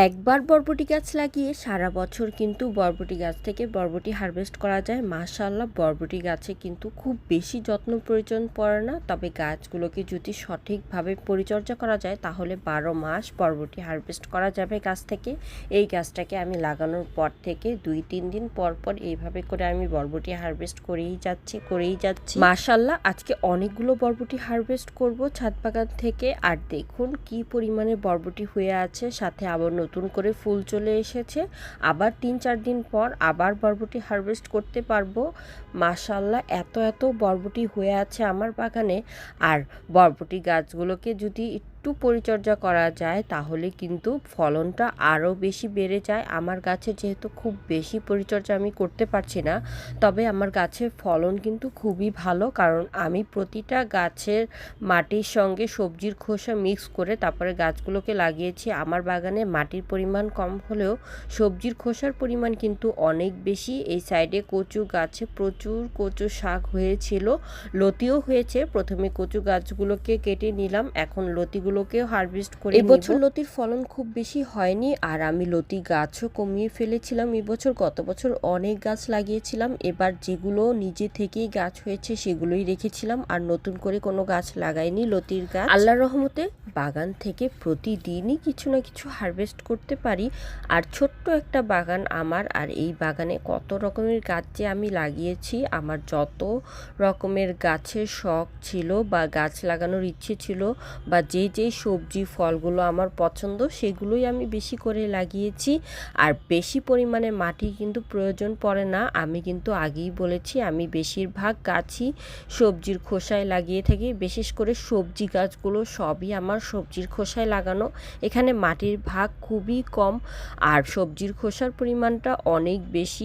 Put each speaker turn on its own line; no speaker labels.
একবার বরবটি গাছ লাগিয়ে সারা বছর কিন্তু বরবটি গাছ থেকে বরবটি হারভেস্ট করা যায়। মাশাআল্লাহ, বরবটি গাছে কিন্তু খুব বেশি যত্ন প্রয়োজন পড়ে না, তবে গাছগুলোকে যদি সঠিকভাবে পরিচর্যা করা যায় তাহলে 12 মাস বরবটি হারভেস্ট করা যাবে গাছ থেকে। এই গাছটাকে আমি লাগানোর পর থেকে 2-3 দিন পর পর এইভাবে করে আমি বরবটি হারভেস্ট করেই যাচ্ছি। মাশাআল্লাহ, আজকে অনেকগুলো বরবটি হারভেস্ট করব ছাদ বাগান থেকে। আর দেখুন কি পরিমাণে বরবটি হয়ে আছে, সাথে আবার নতুন করে ফুল চলে এসেছে। আবার 3-4 দিন পর আবার বরবটি হারভেস্ট করতে পারবো। মাশাআল্লাহ, এত বরবটি হয়ে আছে আমার বাগানে। আর বরবটি গাছগুলোকে যদি একটু পরিচর্যা করা যায় তাহলে কিন্তু ফলনটা আরও বেশি বেড়ে যায়। আমার গাছে যেহেতু খুব বেশি পরিচর্যা আমি করতে পারছি না, তবে আমার গাছের ফলন কিন্তু খুবই ভালো, কারণ আমি প্রতিটা গাছের মাটির সঙ্গে সবজির খোসা মিক্স করে তারপরে গাছগুলোকে লাগিয়েছি। আমার বাগানে মাটির পরিমাণ কম হলেও সবজির খোসার পরিমাণ কিন্তু অনেক বেশি। এই সাইডে কচু গাছে প্রচুর কচু শাক হয়েছিল, লতিও হয়েছে। প্রথমে কচু গাছগুলোকে কেটে নিলাম, এখন লতিগুলোকেও হারভেস্ট করে নিব। এবছর লতির ফলন খুব বেশি হয়নি, আর আমি লতি গাছও কমিয়ে ফেলেছিলাম এবছর। গত বছর অনেক গাছ লাগিয়েছিলাম, এবার যেগুলো নিজে থেকেই গাছ হয়েছে সেগুলোই রেখেছিলাম, আর নতুন করে কোনো গাছ লাগাইনি লতির গাছ। আল্লাহর রহমতে বাগান থেকে প্রতিদিনই কিছু না কিছু হারভেস্ট করতে পারি। আর ছোট্ট একটা বাগান আমার, আর এই বাগানে কত রকমের গাছ যে আমি লাগিয়েছি। আমার যত রকমের গাছের শখ ছিল বা গাছ লাগানোর ইচ্ছে ছিল বা যেই সবজি ফলগুলো আমার পছন্দ সেগুলোই আমি বেশি করে লাগিয়েছি। আর বেশি পরিমাণে মাটি কিন্তু প্রয়োজন পড়ে না। আমি কিন্তু আগেই বলেছি আমি বেশিরভাগ গাছই সবজির খোসায় লাগিয়ে থাকি। বিশেষ করে সবজি গাছগুলো সবই আমার সবজির খোসায় লাগানো। এখানে মাটির ভাগ খুবই কম আর সবজির খোসার পরিমাণটা অনেক বেশি।